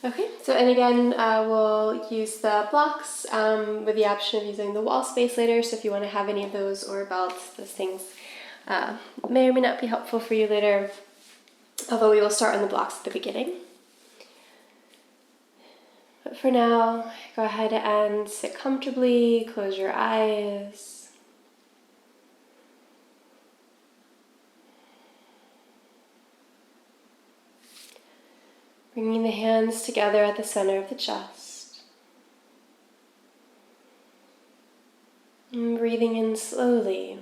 Okay, so and again, we'll use the blocks with the option of using the wall space later. So if you want to have any of those or belts, those things may or may not be helpful for you later. Although we will start on the blocks at the beginning. But for now, go ahead and sit comfortably, close your eyes. Bringing the hands together at the center of the chest. And breathing in slowly.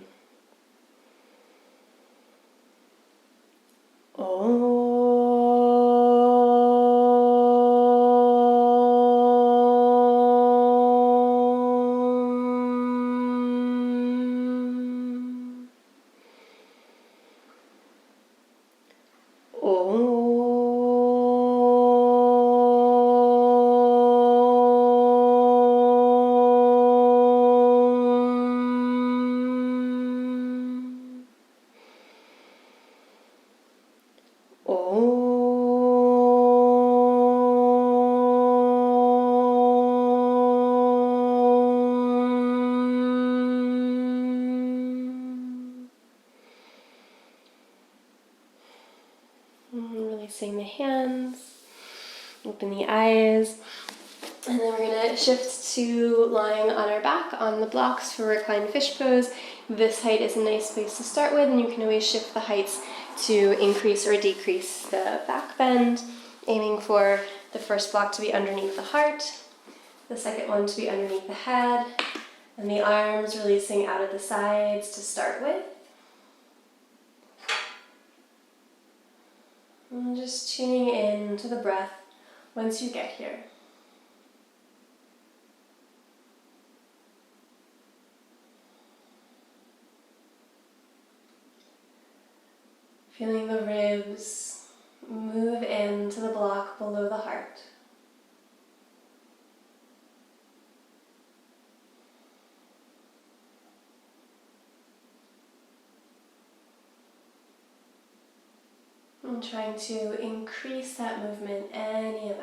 Releasing the hands, open the eyes, and then we're going to shift to lying on our back on the blocks for reclined fish pose. This height is a nice place to start with, and you can always shift the heights to increase or decrease the back bend, aiming for the first block to be underneath the heart, the second one to be underneath the head, and the arms releasing out of the sides to start with. And just tuning in to the breath once you get here. Feeling the ribs move into the block below the heart. And trying to increase that movement any amount.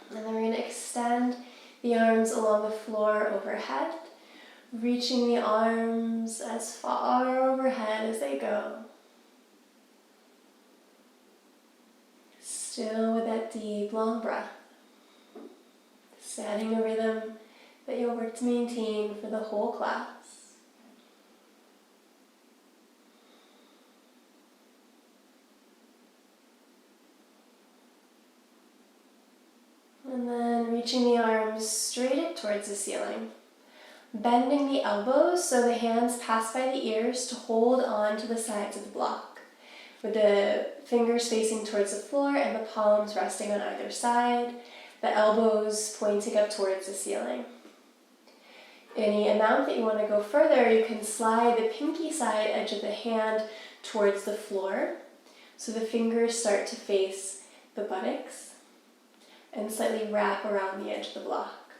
And then we're going to extend the arms along the floor overhead, reaching the arms as far overhead as they go. Still with that deep, long breath, setting a rhythm that you'll work to maintain for the whole class. And then reaching the arms straight up towards the ceiling. Bending the elbows so the hands pass by the ears to hold on to the sides of the block, with the fingers facing towards the floor and the palms resting on either side, the elbows pointing up towards the ceiling. Any amount that you want to go further, you can slide the pinky side edge of the hand towards the floor, so the fingers start to face the buttocks, and slightly wrap around the edge of the block.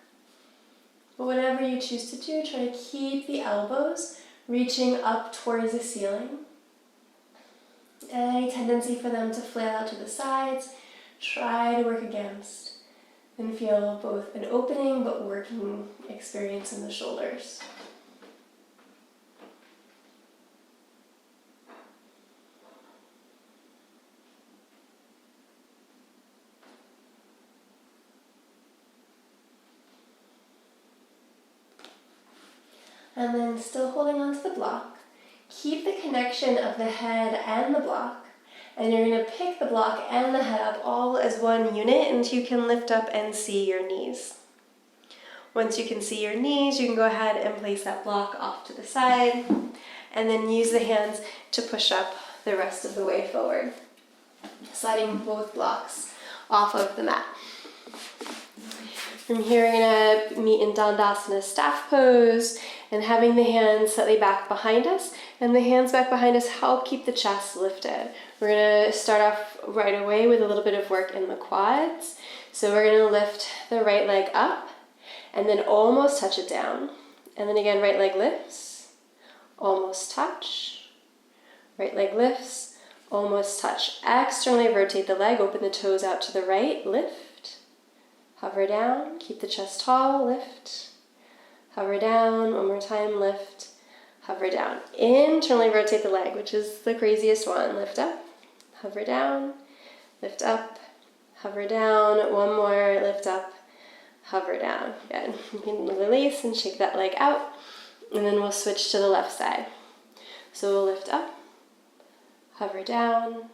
But whatever you choose to do, try to keep the elbows reaching up towards the ceiling. Any tendency for them to flail out to the sides, try to work against, and feel both an opening but working experience in the shoulders. And then still holding onto the block, keep the connection of the head and the block, and you're going to pick the block and the head up all as one unit until you can lift up and see your knees. Once you can see your knees, you can go ahead and place that block off to the side, and then use the hands to push up the rest of the way forward, sliding both blocks off of the mat. From here, we're going to meet in Dandasana staff pose, and having the hands slightly back behind us, and the hands back behind us help keep the chest lifted. We're going to start off right away with a little bit of work in the quads. So we're going to lift the right leg up and then almost touch it down. And then again, right leg lifts, almost touch. Right leg lifts, almost touch. Externally rotate the leg, open the toes out to the right, lift. Hover down, keep the chest tall, lift. Hover down, one more time, lift. Hover down. Internally rotate the leg, which is the craziest one. Lift up, hover down, lift up, hover down. One more, lift up, hover down. Good. You can release and shake that leg out. And then we'll switch to the left side. So we'll lift up, hover down,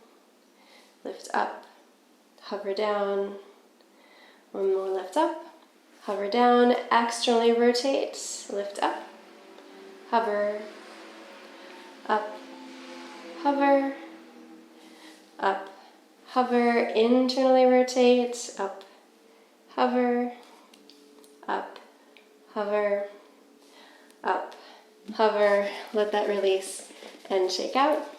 lift up, hover down. One more, lift up, hover down, externally rotate, lift up, hover, up, hover, up, hover, internally rotate, up, hover, up, hover, up, hover, let that release and shake out.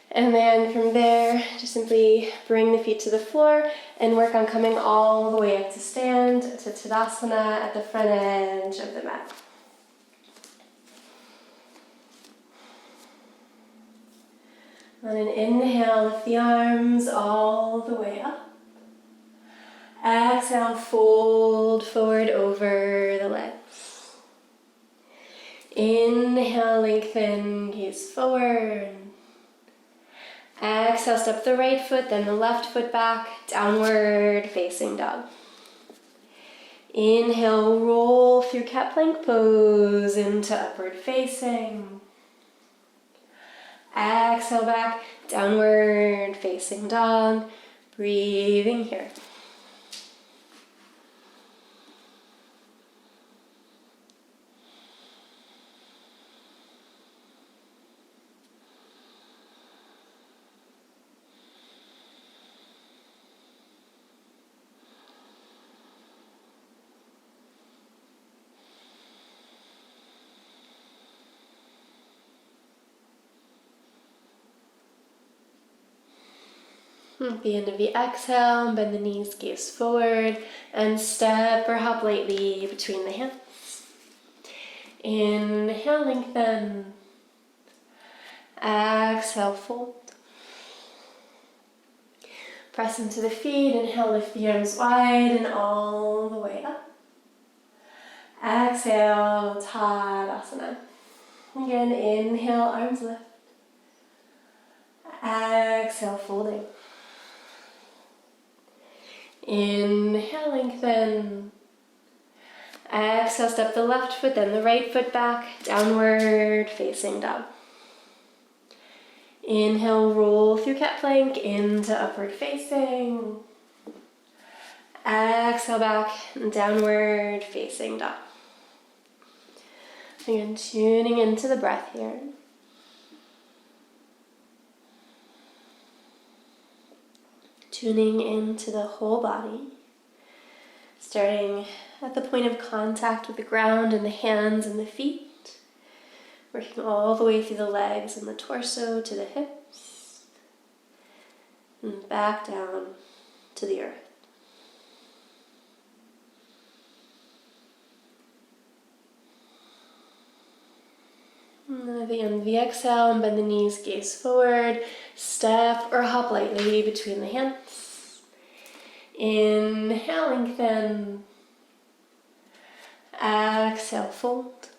And then from there, just simply bring the feet to the floor and work on coming all the way up to stand, to Tadasana at the front edge of the mat. On an inhale, lift the arms all the way up. Exhale, fold forward over the legs. Inhale, lengthen, gaze forward. Exhale, step the right foot, then the left foot back, downward facing dog. Inhale, roll through cat plank pose into upward facing. Exhale back, downward facing dog. Breathing here. At the end of the exhale, bend the knees, gaze forward, and step or hop lightly between the hands. Inhale, lengthen. Exhale, fold. Press into the feet. Inhale, lift the arms wide and all the way up. Exhale, Tadasana. Again, inhale, arms lift. Exhale, folding. Inhale, lengthen. Exhale, step the left foot, then the right foot back, downward facing dog. Inhale, roll through cat plank into upward facing. Exhale, back, downward facing dog. Again, tuning into the breath here. Tuning into the whole body, starting at the point of contact with the ground and the hands and the feet, working all the way through the legs and the torso to the hips, and back down to the earth. And at the end of the exhale, bend the knees, gaze forward, step or hop lightly between the hands. Inhale, lengthen. Exhale, fold.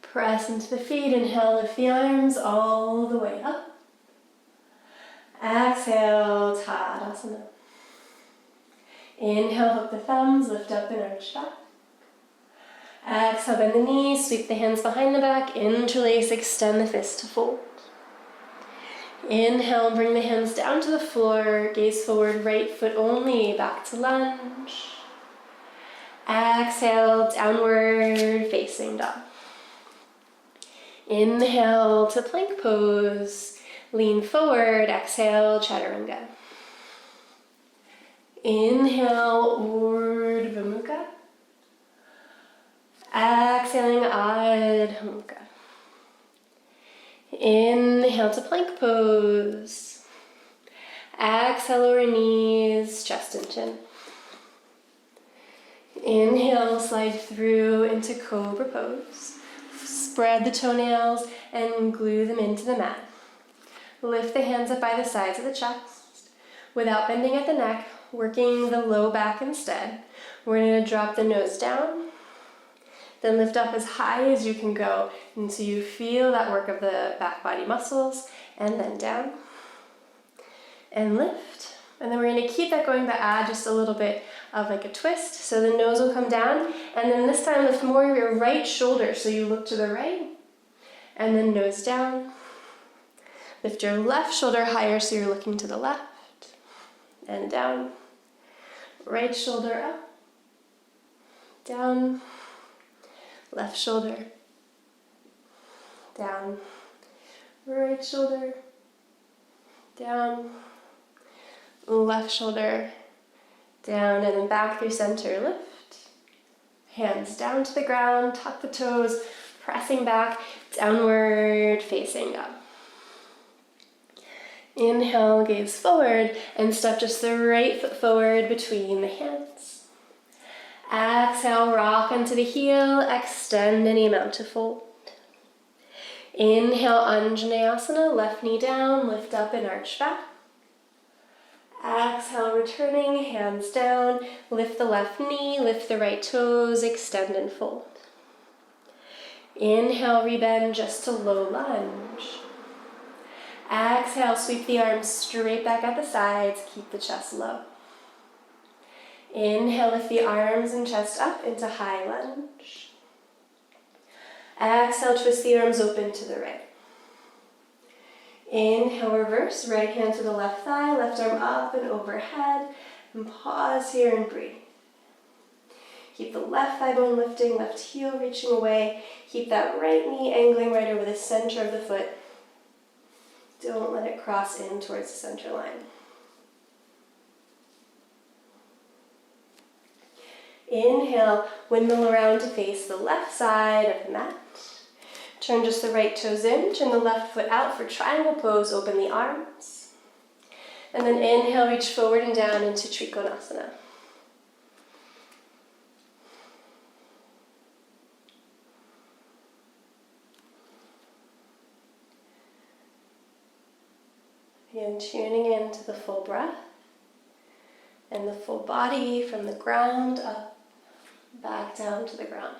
Press into the feet. Inhale, lift the arms all the way up. Exhale, Tadasana. Inhale, hook the thumbs, lift up and arch back. Exhale, bend the knees, sweep the hands behind the back, interlace, extend the fist to fold. Inhale, bring the hands down to the floor, gaze forward, right foot only, back to lunge. Exhale, downward facing dog. Inhale to plank pose, lean forward, exhale, chaturanga. Inhale, Urdhva Mukha. Exhaling, Adho Mukha. Inhale to plank pose. Exhale, lower knees, chest and chin. Inhale, slide through into cobra pose. Spread the toenails and glue them into the mat. Lift the hands up by the sides of the chest without bending at the neck, working the low back instead. We're going to drop the nose down, then lift up as high as you can go until you feel that work of the back body muscles, and then down and lift. And then we're going to keep that going, but add just a little bit of like a twist. So the nose will come down, and then this time lift more of your right shoulder. So you look to the right, and then nose down. Lift your left shoulder higher so you're looking to the left, and down. Right shoulder up, down. Left shoulder, down. Right shoulder, down. Left shoulder, down, and then back through center, lift. Hands down to the ground, tuck the toes, pressing back, downward facing up. Inhale, gaze forward, and step just the right foot forward between the hands. Exhale, rock onto the heel, extend any amount to fold. Inhale, Anjaneyasana, left knee down, lift up and arch back. Exhale, returning, hands down, lift the left knee, lift the right toes, extend and fold. Inhale, rebend just to low lunge. Exhale, sweep the arms straight back at the sides, keep the chest low. Inhale, lift the arms and chest up into high lunge. Exhale, twist the arms open to the right. Inhale, reverse, right hand to the left thigh, left arm up and overhead, and pause here and breathe. Keep the left thigh bone lifting, left heel reaching away. Keep that right knee angling right over the center of the foot. Don't let it cross in towards the center line. Inhale, windmill around to face the left side of the mat. Turn just the right toes in, turn the left foot out for triangle pose, open the arms. And then inhale, reach forward and down into Trikonasana. Again, tuning into the full breath and the full body from the ground up, back down to the ground.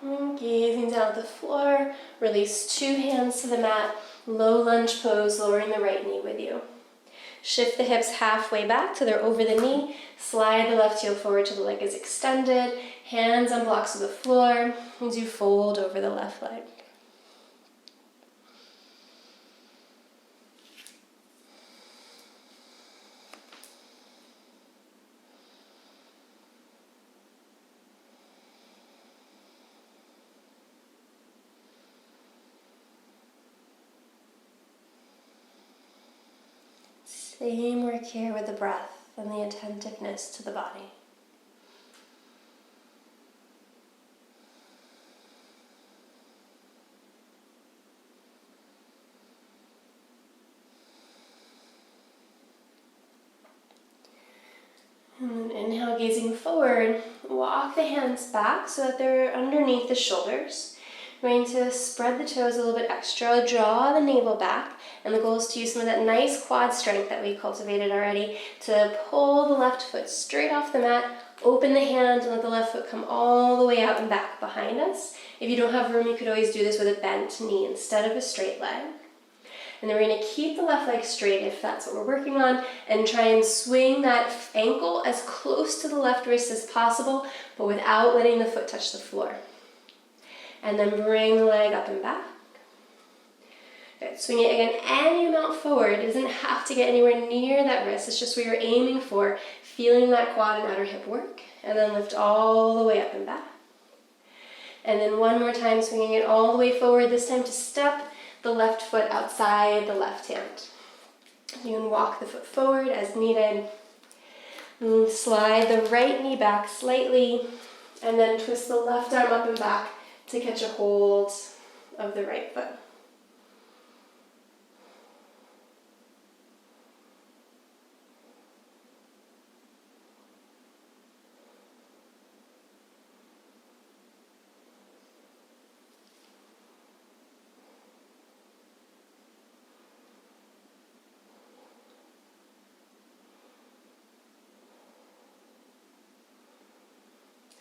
And gazing down at the floor, release two hands to the mat, low lunge pose, lowering the right knee with you. Shift the hips halfway back till they're over the knee, slide the left heel forward till the leg is extended, hands on blocks of the floor as you fold over the left leg. Same work here with the breath and the attentiveness to the body. And then inhale, gazing forward, walk the hands back so that they're underneath the shoulders. We're going to spread the toes a little bit extra, draw the navel back, and the goal is to use some of that nice quad strength that we cultivated already to pull the left foot straight off the mat, open the hand, and let the left foot come all the way out and back behind us. If you don't have room, you could always do this with a bent knee instead of a straight leg. And then we're going to keep the left leg straight if that's what we're working on, and try and swing that ankle as close to the left wrist as possible, but without letting the foot touch the floor. And then bring the leg up and back. Good. Swing it again any amount forward. It doesn't have to get anywhere near that wrist. It's just where you're aiming for, feeling that quad and outer hip work. And then lift all the way up and back. And then one more time, swinging it all the way forward, this time to step the left foot outside the left hand. You can walk the foot forward as needed. And slide the right knee back slightly, and then twist the left arm up and back to catch a hold of the right foot.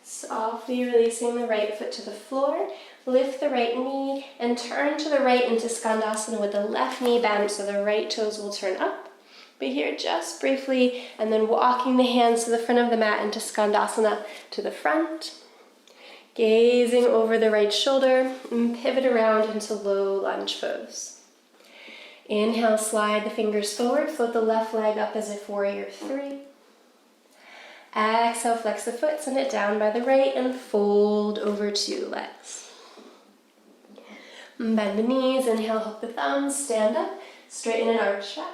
Softly releasing the right foot to the floor, lift the right knee and turn to the right into Skandasana with the left knee bent so the right toes will turn up. But here just briefly, and then walking the hands to the front of the mat into Skandasana to the front. Gazing over the right shoulder and pivot around into low lunge pose. Inhale, slide the fingers forward, float the left leg up as if warrior 3. Exhale, flex the foot, send it down by the right, and fold over 2 legs. Bend the knees, inhale, hook the thumbs, stand up, straighten and arch back.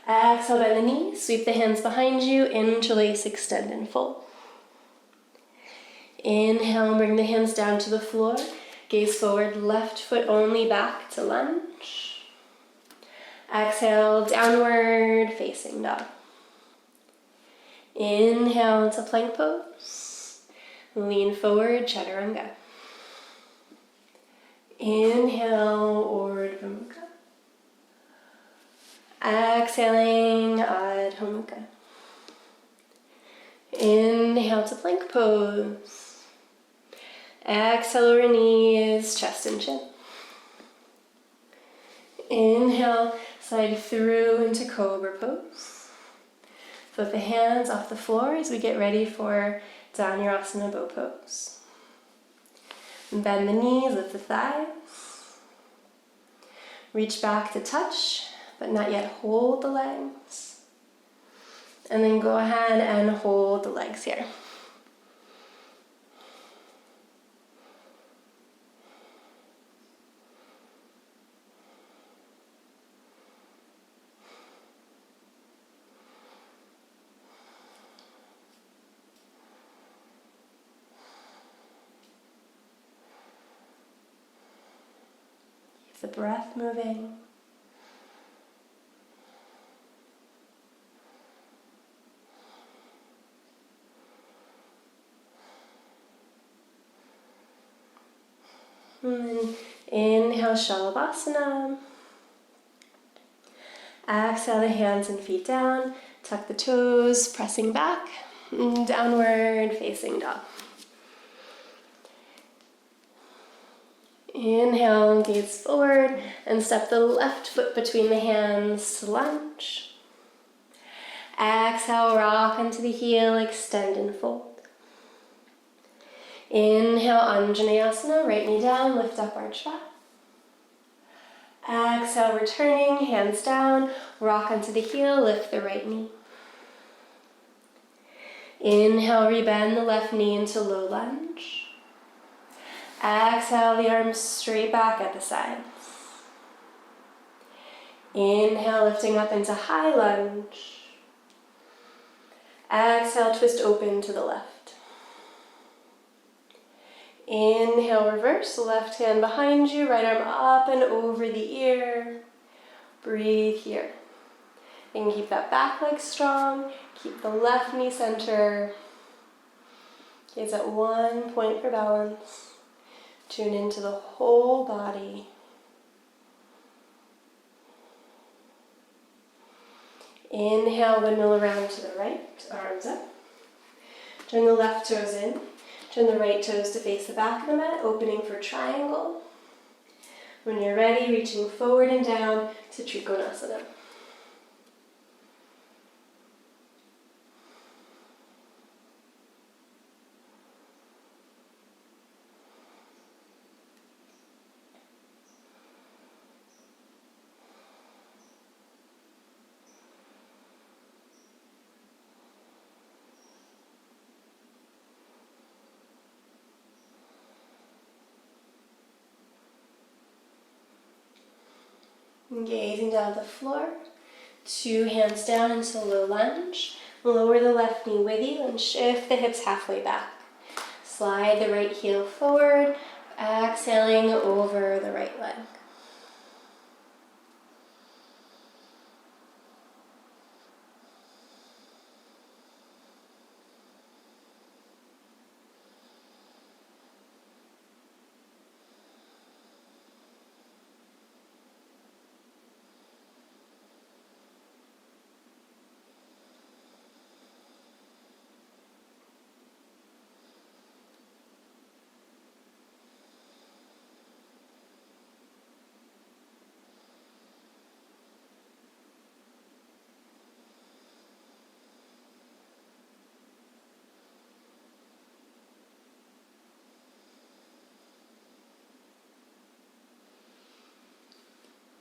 Exhale, bend the knees, sweep the hands behind you, interlace, extend, and fold. Inhale, bring the hands down to the floor, gaze forward, left foot only back to lunge. Exhale, downward facing dog. Inhale to plank pose. Lean forward, chaturanga. Inhale, Urdhva Mukha. Exhaling, Adho Mukha. Inhale to plank pose. Exhale, lower knees, chest and chin. Inhale, slide through into cobra pose. Flip the hands off the floor as we get ready for Dhanurasana bow pose. Bend the knees, lift the thighs. Reach back to touch, but not yet hold the legs. And then go ahead and hold the legs here. The breath moving. And then inhale, Shalabhasana. Exhale the hands and feet down. Tuck the toes, pressing back. Downward facing dog. Inhale, gaze forward, and step the left foot between the hands to lunge. Exhale, rock onto the heel, extend and fold. Inhale, Anjaneyasana, right knee down, lift up, arch back. Exhale, returning, hands down, rock onto the heel, lift the right knee. Inhale, rebend the left knee into low lunge. Exhale, the arms straight back at the sides. Inhale, lifting up into high lunge. Exhale, twist open to the left. Inhale, reverse, left hand behind you, right arm up and over the ear. Breathe here. And keep that back leg strong. Keep the left knee center. Gaze at one point for balance. Tune into the whole body. Inhale, windmill around to the right, arms up. Turn the left toes in. Turn the right toes to face the back of the mat, opening for triangle. When you're ready, reaching forward and down to Trikonasana. Gazing down at the floor. 2 hands down into low lunge. Lower the left knee with you and shift the hips halfway back. Slide the right heel forward, exhaling over the right leg.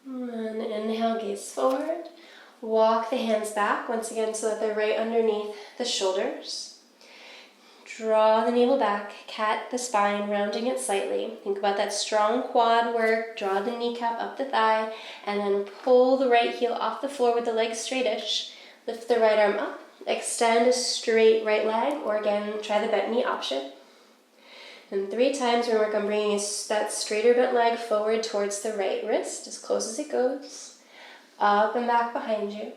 And inhale, gaze forward. Walk the hands back once again so that they're right underneath the shoulders. Draw the navel back, cat the spine, rounding it slightly. Think about that strong quad work. Draw the kneecap up the thigh, and then pull the right heel off the floor with the leg straightish. Lift the right arm up, extend a straight right leg, or again, try the bent knee option. And 3 times we work on bringing that straighter bent leg forward towards the right wrist, as close as it goes. Up and back behind you.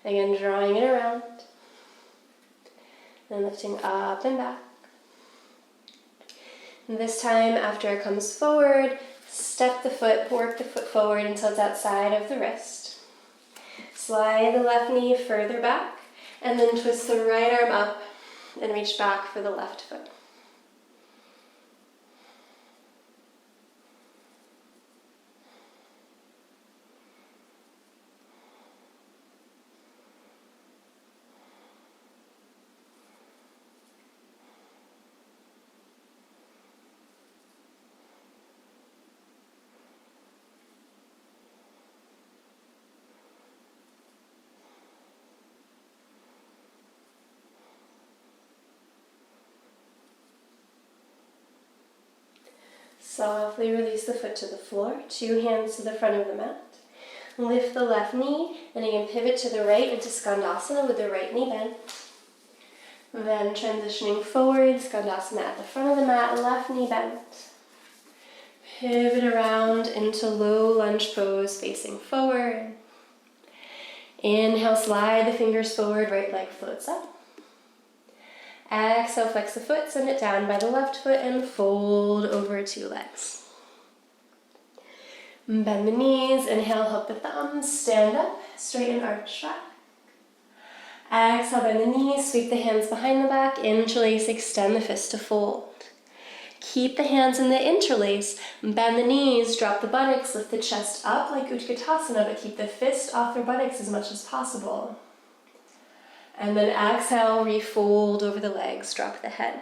Again, drawing it around. And lifting up and back. And this time, after it comes forward, step the foot, work the foot forward until it's outside of the wrist. Slide the left knee further back, and then twist the right arm up and reach back for the left foot. Softly release the foot to the floor, 2 hands to the front of the mat. Lift the left knee, and again pivot to the right into Skandasana with the right knee bent. Then transitioning forward, Skandasana at the front of the mat, left knee bent. Pivot around into low lunge pose, facing forward. Inhale, slide the fingers forward, right leg floats up. Exhale, flex the foot, send it down by the left foot, and fold over 2 legs. Bend the knees, inhale, hook the thumbs, stand up, straighten arch back. Exhale, bend the knees, sweep the hands behind the back, interlace, extend the fist to fold. Keep the hands in the interlace, bend the knees, drop the buttocks, lift the chest up like Utkatasana, but keep the fist off your buttocks as much as possible. And then exhale, refold over the legs, drop the head.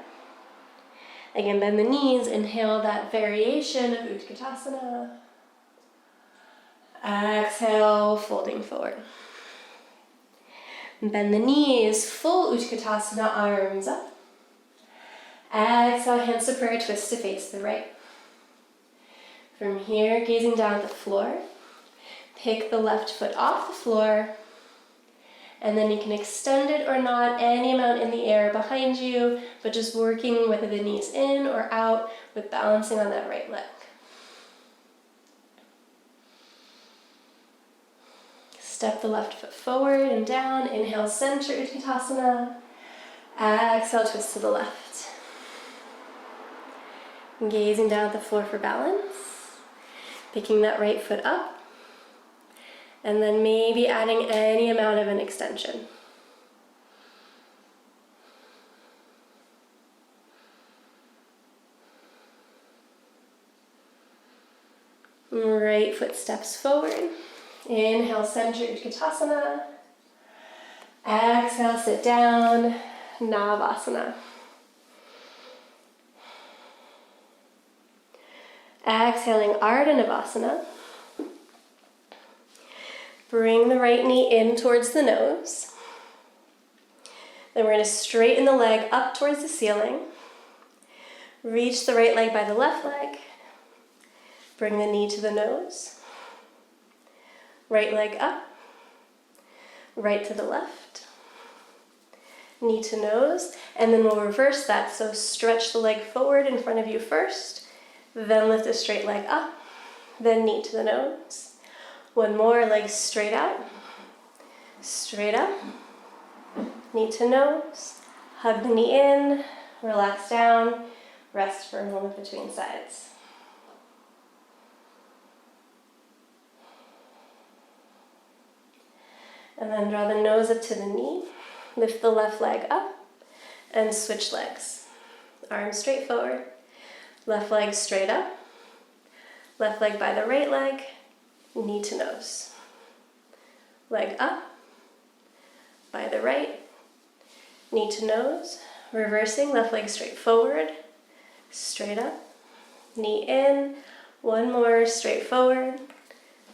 Again, bend the knees, inhale that variation of Utkatasana. Exhale, folding forward. Bend the knees, full Utkatasana, arms up. Exhale, hands to prayer, twist to face the right. From here, gazing down at the floor, pick the left foot off the floor, and then you can extend it or not, any amount in the air behind you, but just working whether the knees in or out with balancing on that right leg. Step the left foot forward and down. Inhale, center Utkatasana. Exhale, twist to the left. Gazing down at the floor for balance. Picking that right foot up. And then maybe adding any amount of an extension. Right foot steps forward. Inhale, center Utkatasana. Exhale, sit down, Navasana. Exhaling, Ardha Navasana. Bring the right knee in towards the nose. Then we're going to straighten the leg up towards the ceiling. Reach the right leg by the left leg. Bring the knee to the nose. Right leg up, right to the left, knee to nose, and then we'll reverse that. So stretch the leg forward in front of you first, then lift a straight leg up, then knee to the nose. One more, leg straight out, straight up, knee to nose, hug the knee in, relax down, rest for a moment between sides. And then draw the nose up to the knee, lift the left leg up, and switch legs. Arms straight forward, left leg straight up, left leg by the right leg, knee to nose. Leg up, by the right, knee to nose, reversing, left leg straight forward, straight up, knee in, one more, straight forward,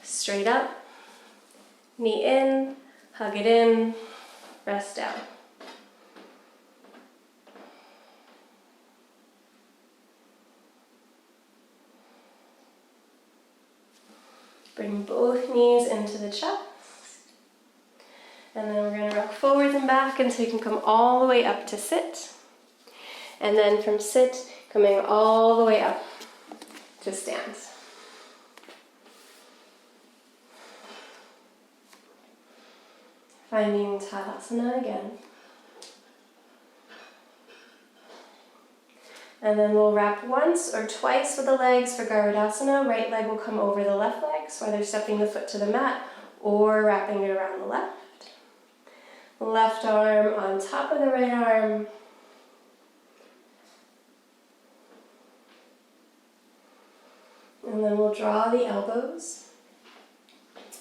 straight up, knee in, hug it in, rest down. Bring both knees into the chest. And then we're going to rock forwards and back until you can come all the way up to sit. And then from sit, coming all the way up to stand. Finding Tadasana again. And then we'll wrap once or twice with the legs for Garudasana. Right leg will come over the left leg, so either stepping the foot to the mat or wrapping it around the left. Left arm on top of the right arm. And then we'll draw the elbows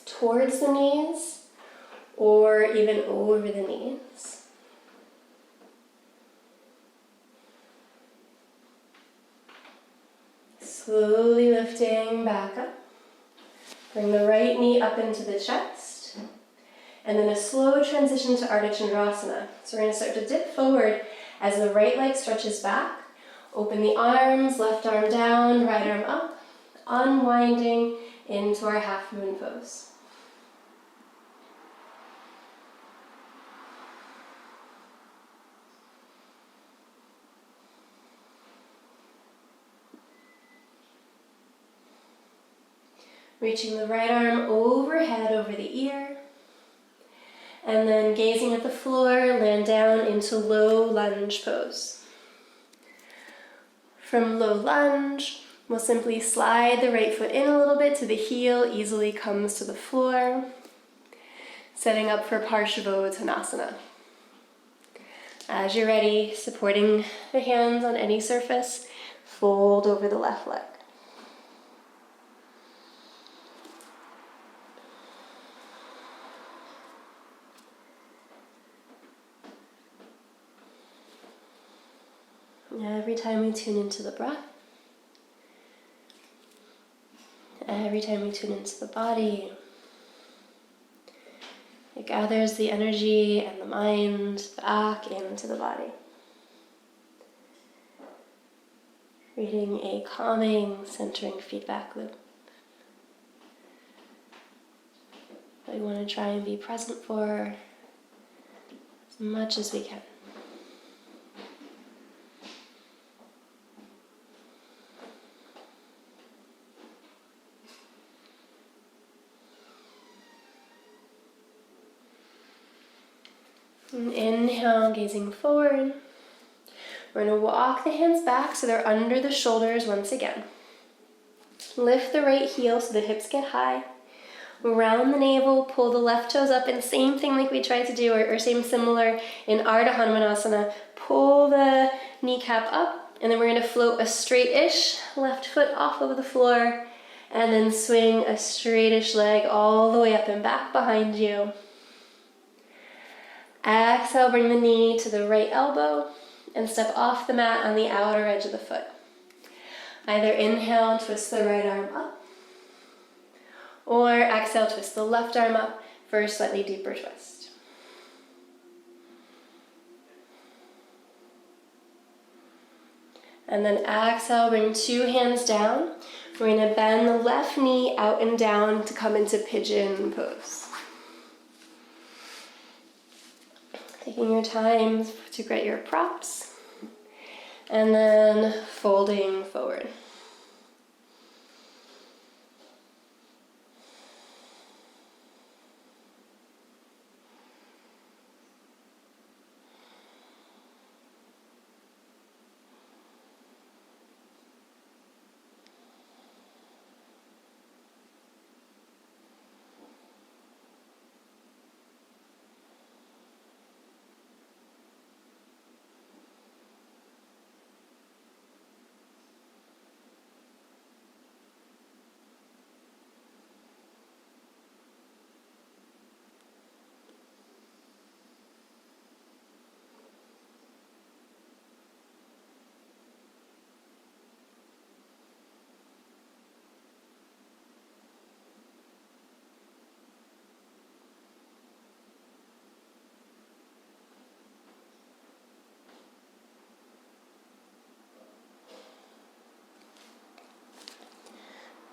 towards the knees or even over the knees. Slowly lifting back up. Bring the right knee up into the chest. And then a slow transition to Ardha Chandrasana. So we're going to start to dip forward as the right leg stretches back. Open the arms, left arm down, right arm up. Unwinding into our half moon pose. Reaching the right arm overhead over the ear. And then gazing at the floor, land down into low lunge pose. From low lunge, we'll simply slide the right foot in a little bit to the heel, easily comes to the floor. Setting up for Parshavottanasana. As you're ready, supporting the hands on any surface, fold over the left leg. Every time we tune into the breath, every time we tune into the body, it gathers the energy and the mind back into the body. Creating a calming, centering feedback loop. We want to try and be present for as much as we can. And inhale, gazing forward. We're going to walk the hands back so they're under the shoulders once again. Lift the right heel so the hips get high. Round the navel, pull the left toes up, and same thing like we tried to do, or same similar in Ardha Hanumanasana. Pull the kneecap up, and then we're going to float a straight-ish left foot off of the floor, and then swing a straight-ish leg all the way up and back behind you. Exhale, bring the knee to the right elbow and step off the mat on the outer edge of the foot. Either inhale and twist the right arm up, or exhale, twist the left arm up for a slightly deeper twist. And then exhale, bring two hands down. We're going to bend the left knee out and down to come into pigeon pose. Taking your time to get your props, and then folding forward.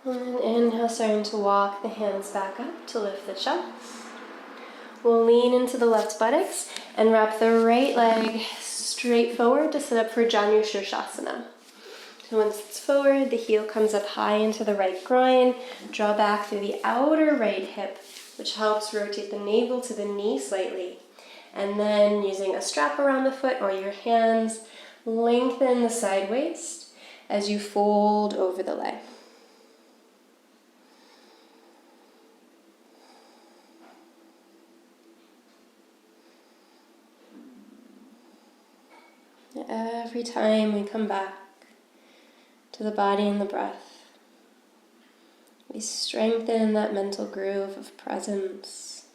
And then inhale, starting to walk the hands back up to lift the chest. We'll lean into the left buttocks and wrap the right leg straight forward to set up for Janushirshasana. So once it's forward, the heel comes up high into the right groin. Draw back through the outer right hip, which helps rotate the navel to the knee slightly. And then using a strap around the foot or your hands, lengthen the side waist as you fold over the leg. Every time we come back to the body and the breath, we strengthen that mental groove of presence.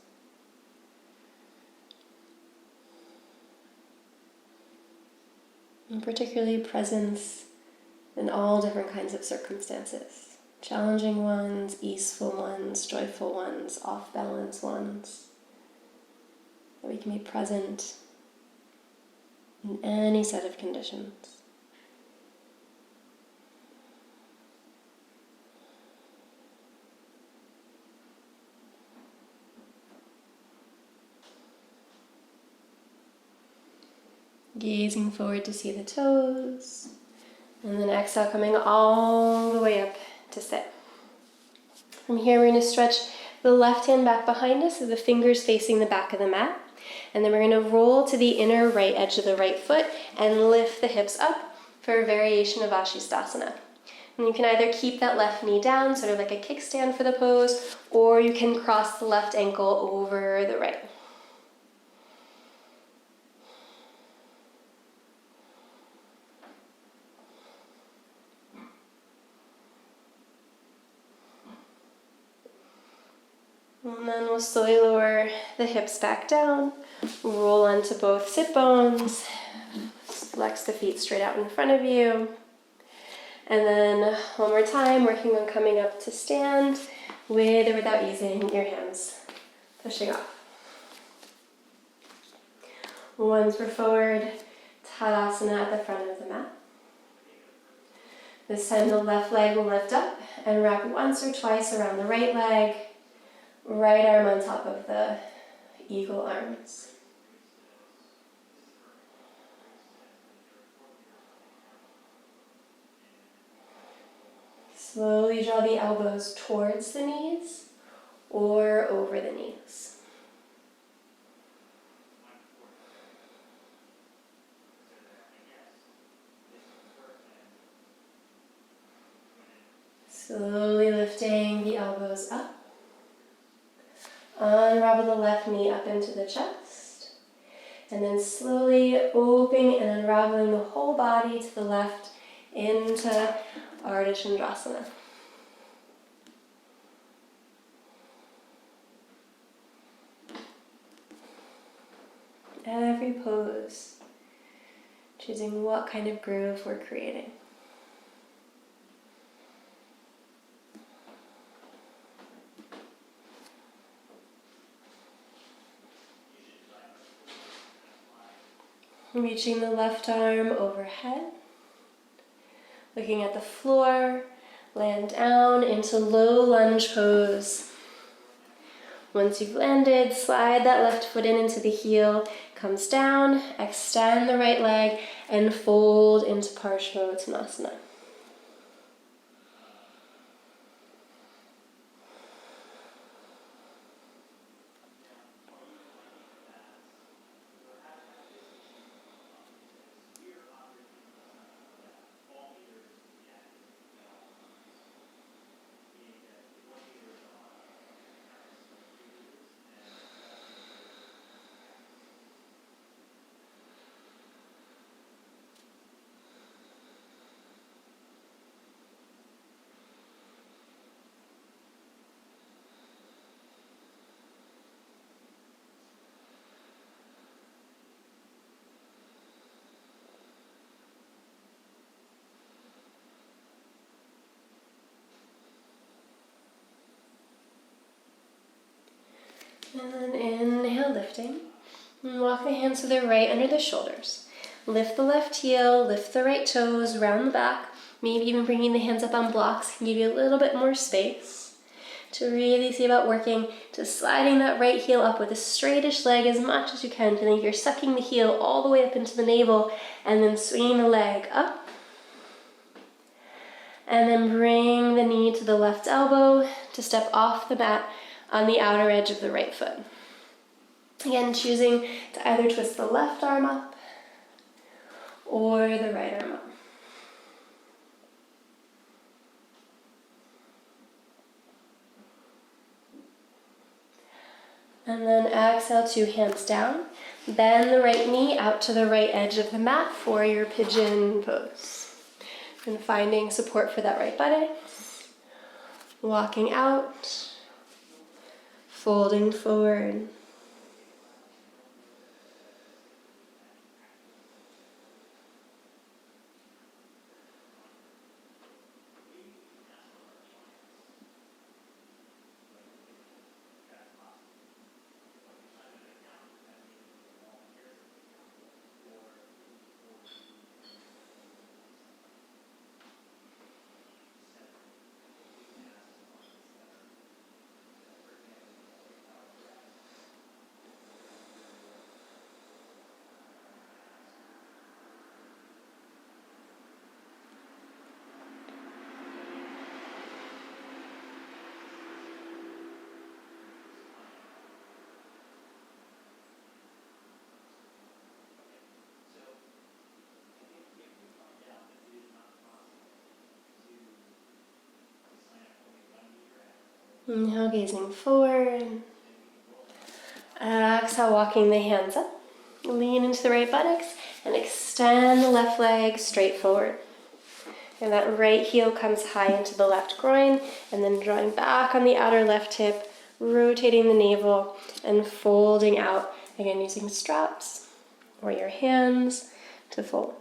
And particularly presence in all different kinds of circumstances. Challenging ones, easeful ones, joyful ones, off-balance ones. That we can be present in any set of conditions. Gazing forward to see the toes, and then exhale, coming all the way up to sit. From here, we're going to stretch the left hand back behind us, so the fingers facing the back of the mat. And then we're going to roll to the inner right edge of the right foot and lift the hips up for a variation of Vashisthasana. And you can either keep that left knee down, sort of like a kickstand for the pose, or you can cross the left ankle over the right. And then we'll slowly lower the hips back down, roll onto both sit bones, flex the feet straight out in front of you. And then one more time, working on coming up to stand with or without using your hands, pushing off. Once we're forward, Tadasana at the front of the mat. This time the left leg will lift up and wrap once or twice around the right leg. Right arm on top of the eagle arms. Slowly draw the elbows towards the knees or over the knees. Slowly lifting the elbows up. Unravel the left knee up into the chest, and then slowly opening and unraveling the whole body to the left into Ardha Chandrasana. Every pose, choosing what kind of groove we're creating. Reaching the left arm overhead, looking at the floor, Land down into low lunge pose. Once you've landed, slide that left foot in into the heel, comes down, extend the right leg, and fold into Parsvanottanasana. And then inhale, lifting. And walk the hands to the right under the shoulders. Lift the left heel, lift the right toes, round the back. Maybe even bringing the hands up on blocks can give you a little bit more space to really see about working to sliding that right heel up with a straightish leg as much as you can. To think you're sucking the heel all the way up into the navel and then swinging the leg up. And then bring the knee to the left elbow to step off the mat on the outer edge of the right foot. Again, choosing to either twist the left arm up or the right arm up. And then exhale, 2 hands down. Bend the right knee out to the right edge of the mat for your pigeon pose. And finding support for that right buttock. Walking out. Folding forward. Inhale, gazing forward. Exhale, walking the hands up. Lean into the right buttocks and extend the left leg straight forward. And that right heel comes high into the left groin, and then drawing back on the outer left hip, rotating the navel and folding out. Again, using straps or your hands to fold.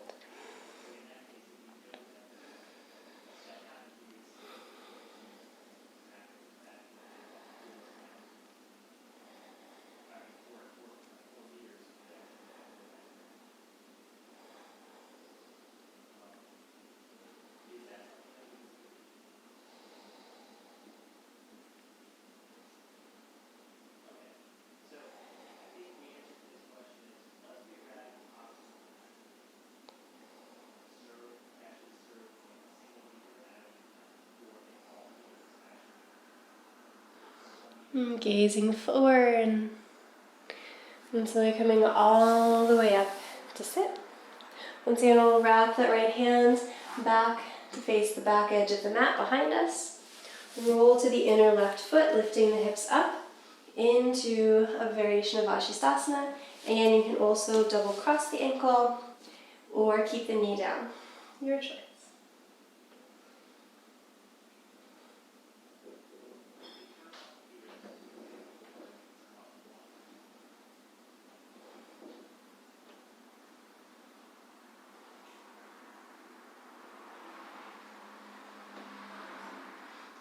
Gazing forward, and slowly coming all the way up to sit. Once again, we'll wrap that right hand back to face the back edge of the mat behind us. Roll to the inner left foot, lifting the hips up into a variation of Vashisthasana. And you can also double cross the ankle or keep the knee down. Your choice.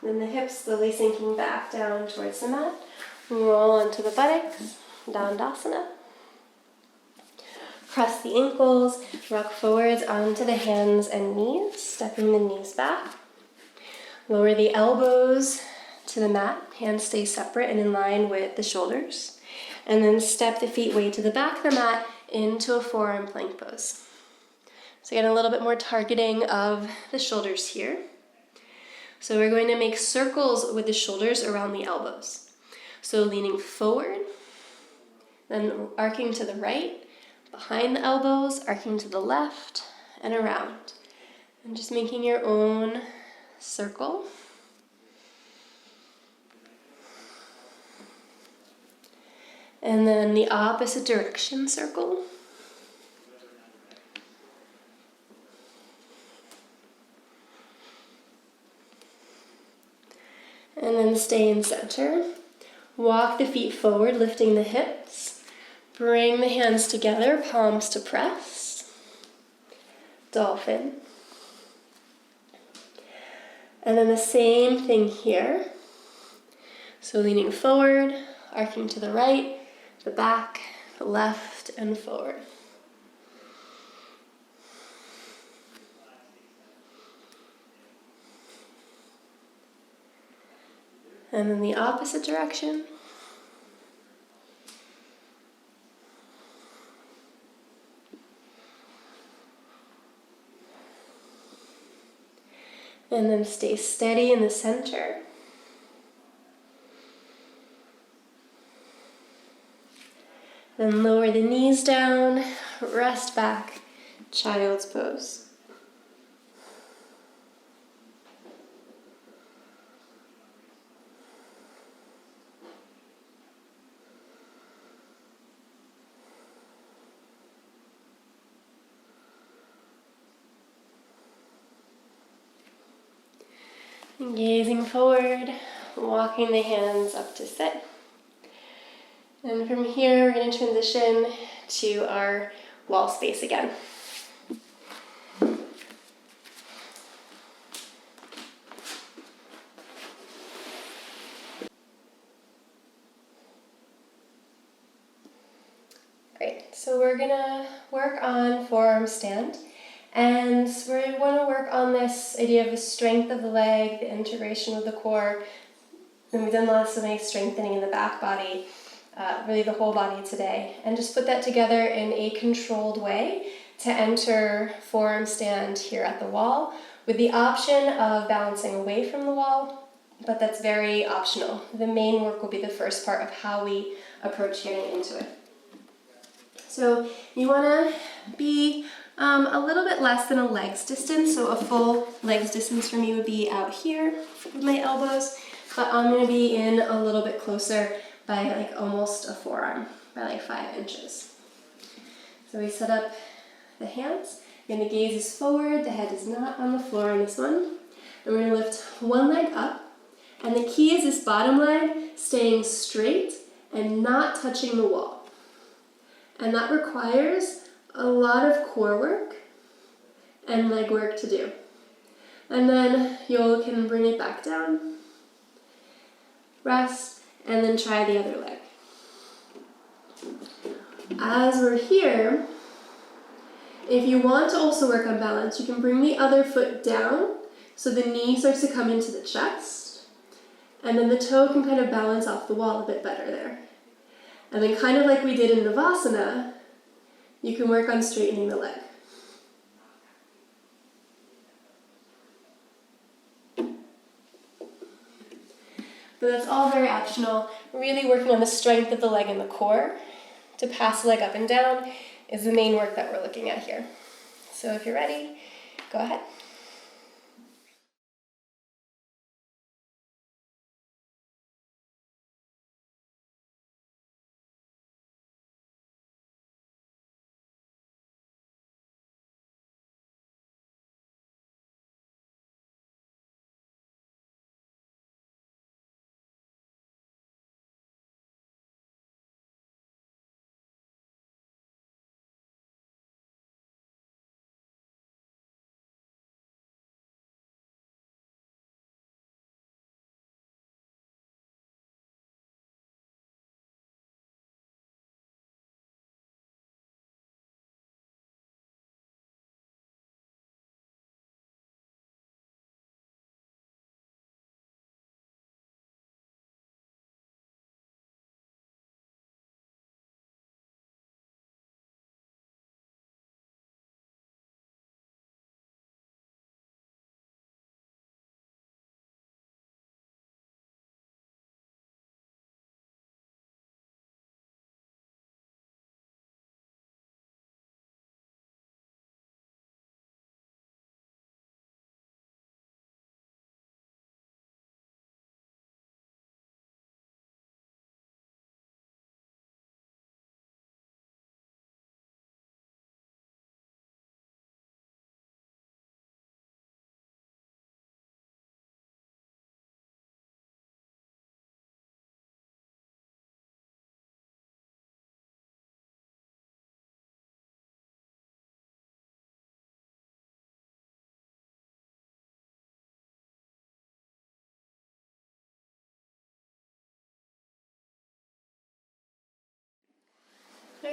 Then the hips slowly sinking back down towards the mat. Roll into the buttocks, Dandasana. Cross the ankles, rock forwards onto the hands and knees, stepping the knees back. Lower the elbows to the mat, hands stay separate and in line with the shoulders. And then step the feet way to the back of the mat into a forearm plank pose. So again, a little bit more targeting of the shoulders here. So we're going to make circles with the shoulders around the elbows. So leaning forward, then arcing to the right, behind the elbows, arcing to the left, and around. And just making your own circle. And then the opposite direction circle. And then stay in center. Walk the feet forward, lifting the hips. Bring the hands together, palms to press. Dolphin. And then the same thing here. So leaning forward, arcing to the right, the back, the left, and forward. And then the opposite direction. And then stay steady in the center. Then lower the knees down, rest back, child's pose. Gazing forward, walking the hands up to sit. And from here, we're going to transition to our wall space again. Great, so we're going to work on forearm stand. And we want to work on this idea of the strength of the leg, the integration of the core. And we've done lots of nice strengthening in the back body, really the whole body today. And just put that together in a controlled way to enter forearm stand here at the wall, with the option of balancing away from the wall, but that's very optional. The main work will be the first part of how we approach getting into it. So you want to be a little bit less than a leg's distance, so a full leg's distance for me would be out here with my elbows, but I'm going to be in a little bit closer by like almost a forearm, by like 5 inches. So we set up the hands, and the gaze is forward, the head is not on the floor on this one. And we're going to lift one leg up, and the key is this bottom leg staying straight and not touching the wall. And that requires a lot of core work and leg work to do. And then you can bring it back down, rest, and then try the other leg. As we're here, if you want to also work on balance, you can bring the other foot down so the knee starts to come into the chest, and then the toe can kind of balance off the wall a bit better there. And then kind of like we did in Navasana, you can work on straightening the leg. But that's all very optional. Really working on the strength of the leg and the core to pass the leg up and down is the main work that we're looking at here. So if you're ready, go ahead.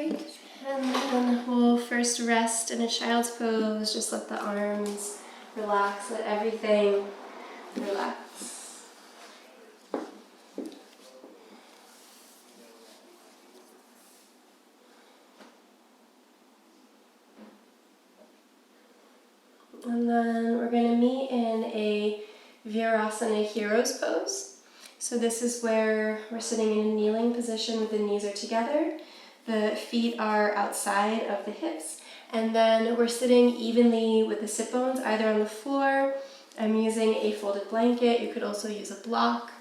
Great. And then we'll first rest in a child's pose. Just let the arms relax, let everything relax. And then we're going to meet in a virasana hero's pose. So this is where we're sitting in a kneeling position with the knees are together. The feet are outside of the hips. And then we're sitting evenly with the sit bones either on the floor. I'm using a folded blanket. You could also use a block.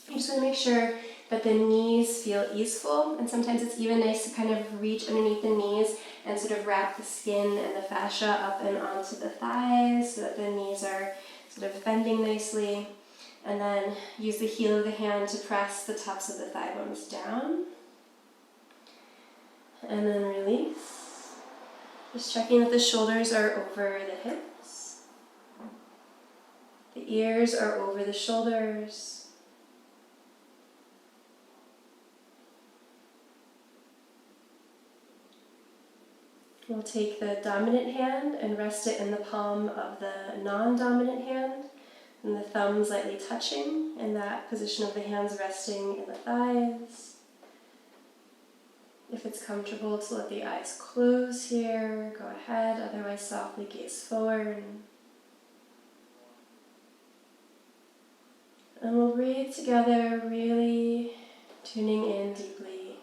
You just want to make sure that the knees feel easeful. And sometimes it's even nice to kind of reach underneath the knees and sort of wrap the skin and the fascia up and onto the thighs so that the knees are sort of bending nicely. And then use the heel of the hand to press the tops of the thigh bones down. And then release. Just checking that the shoulders are over the hips. The ears are over the shoulders. We'll take the dominant hand and rest it in the palm of the non-dominant hand, and the thumbs lightly touching, in that position of the hands resting in the thighs. If it's comfortable to let the eyes close here, go ahead, otherwise softly gaze forward. And we'll breathe together, really tuning in deeply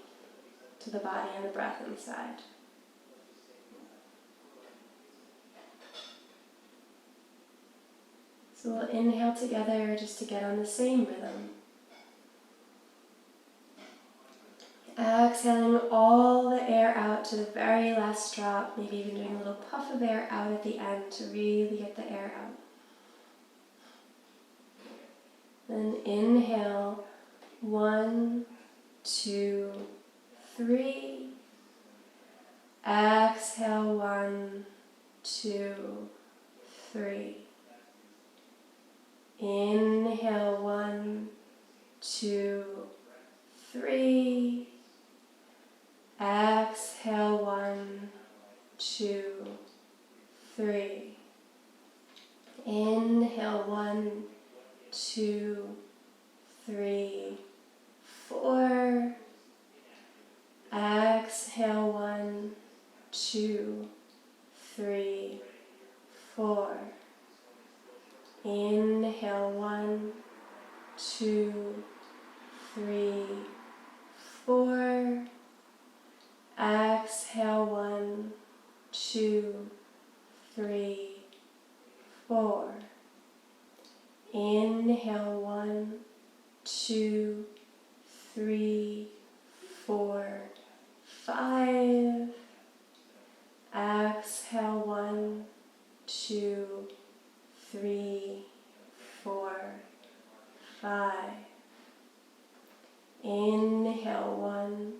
to the body and the breath inside. So we'll inhale together just to get on the same rhythm. Exhaling all the air out to the very last drop, maybe even doing a little puff of air out at the end to really get the air out. Then inhale, 1, 2, 3. Exhale, 1, 2, 3. Inhale, 1, 2, 3. Exhale, 1, 2, 3. Inhale, 1, 2, 3, 4. Exhale, 1, 2, 3, 4. Inhale, 1, 2, 3, 4. Exhale, 1, 2, 3, 4. Inhale, 1, 2, 3, 4, 5. Exhale, 1, 2, 3, 4, 5. Inhale, 1,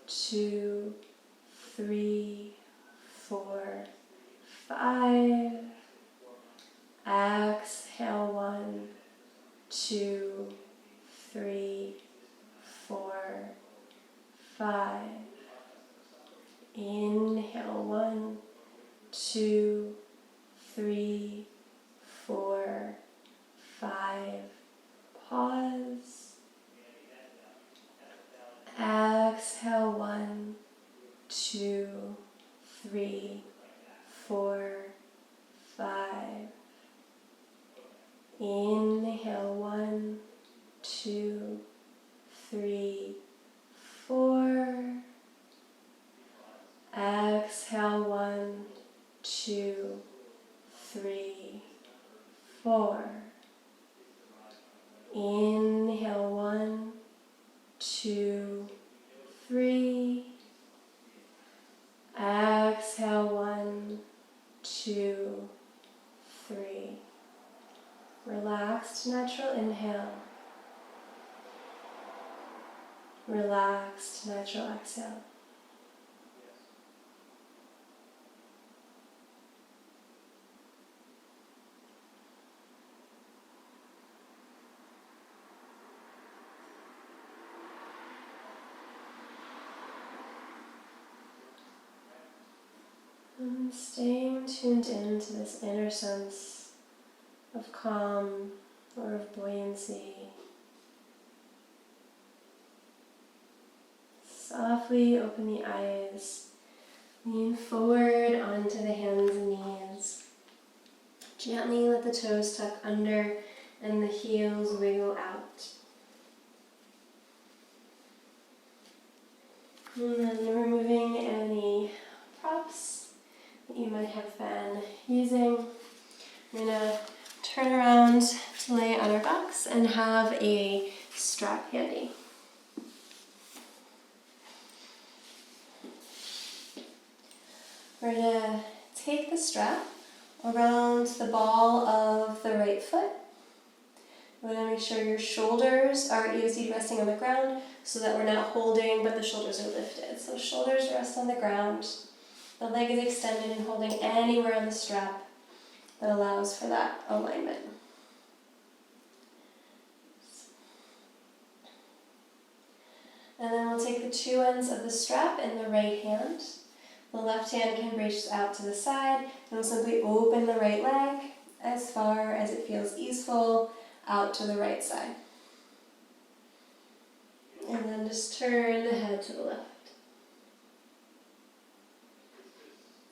2, 3, 4, 5. Exhale, 1, 2, 3, 4, 5. Inhale, 1, 2, 3, 4, 5. Pause. Exhale, 1, 2, 3, 4, 5. Inhale, 1, 2, 3, 4. Exhale, 1, 2, 3, 4. Inhale, 1, 2, 3. Exhale, 1, 2, 3. Relaxed, natural inhale. Relaxed, natural exhale. And staying tuned into this inner sense of calm or of buoyancy. Softly open the eyes, lean forward onto the hands and knees. Gently let the toes tuck under and the heels wiggle out. And then removing any props that you might have been using. We're going to turn around to lay on our backs and have a strap handy. We're going to take the strap around the ball of the right foot. You want to make sure your shoulders are easy resting on the ground so that we're not holding but the shoulders are lifted. So shoulders rest on the ground. The leg is extended and holding anywhere on the strap that allows for that alignment. And then we'll take the two ends of the strap in the right hand. The left hand can reach out to the side, and we'll simply open the right leg as far as it feels easeful out to the right side. And then just turn the head to the left.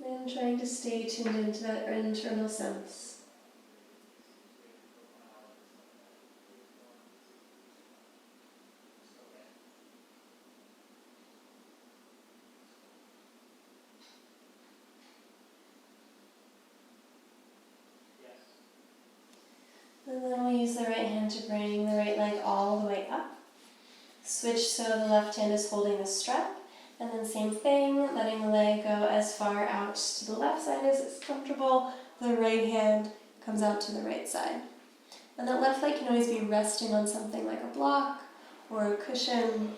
And trying to stay tuned into that internal sense. And then we'll use the right hand to bring the right leg all the way up. Switch so the left hand is holding the strap. And then same thing, letting the leg go as far out to the left side as it's comfortable. The right hand comes out to the right side. And that left leg can always be resting on something like a block or a cushion.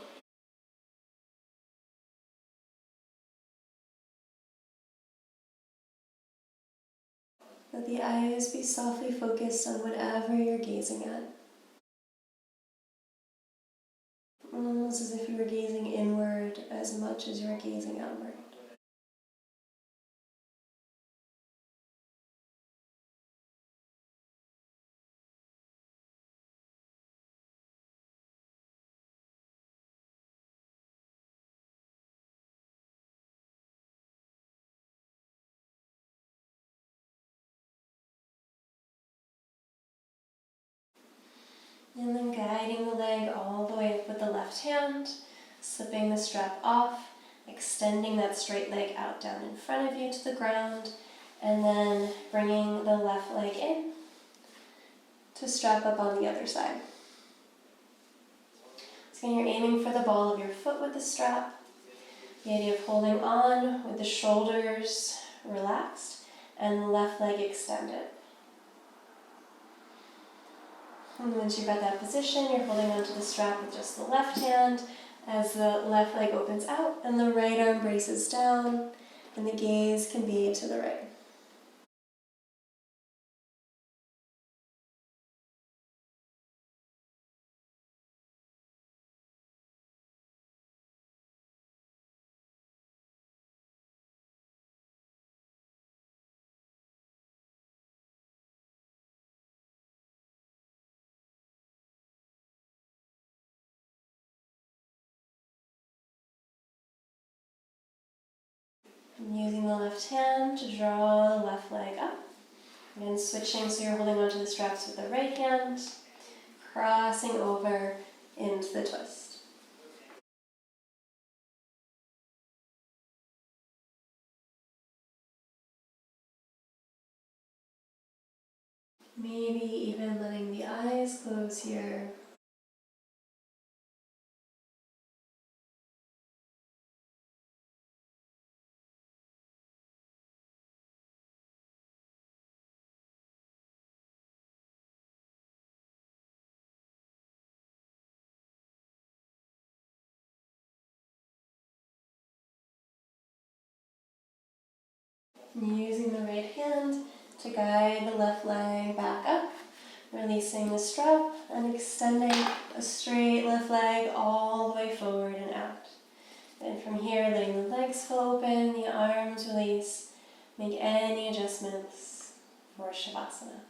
Let the eyes be softly focused on whatever you're gazing at. Almost as if you were gazing inward as much as you were gazing outward. And then guiding the leg all the way up with the left hand, slipping the strap off, extending that straight leg out down in front of you to the ground, and then bringing the left leg in to strap up on the other side. So again, you're aiming for the ball of your foot with the strap. The idea of holding on with the shoulders relaxed and the left leg extended. And once you've got that position, you're holding onto the strap with just the left hand as the left leg opens out and the right arm braces down and the gaze can be to the right. And using the left hand to draw the left leg up. Again, switching so you're holding onto the straps with the right hand, crossing over into the twist. Maybe even letting the eyes close here. And using the right hand to guide the left leg back up, releasing the strap and extending a straight left leg all the way forward and out. And from here, letting the legs flow open, the arms release, Make any adjustments for Shavasana.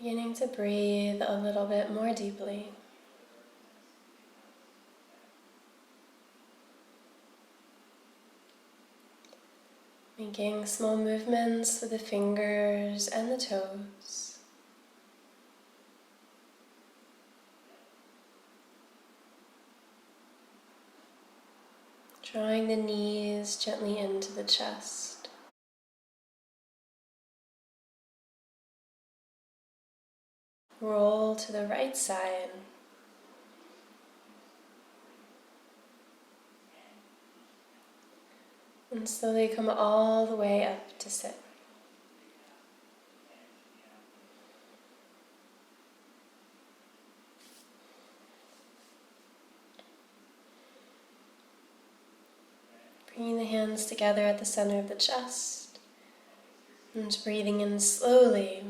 Beginning to breathe a little bit more deeply. Making small movements with the fingers and the toes. Drawing the knees gently into the chest. Roll to the right side. And slowly come all the way up to sit. Bringing the hands together at the center of the chest. And breathing in slowly.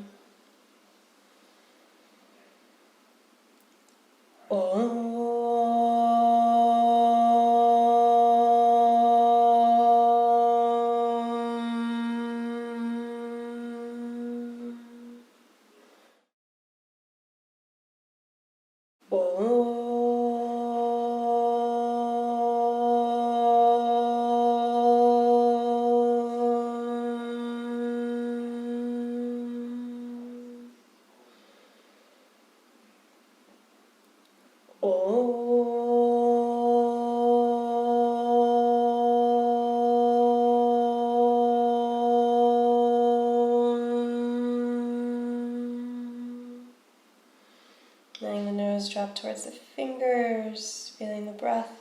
Letting the nose drop towards the fingers, feeling the breath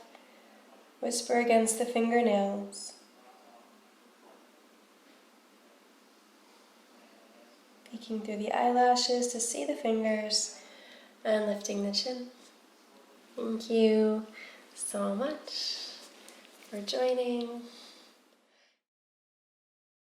whisper against the fingernails. Peeking through the eyelashes to see the fingers and lifting the chin. Thank you so much for joining.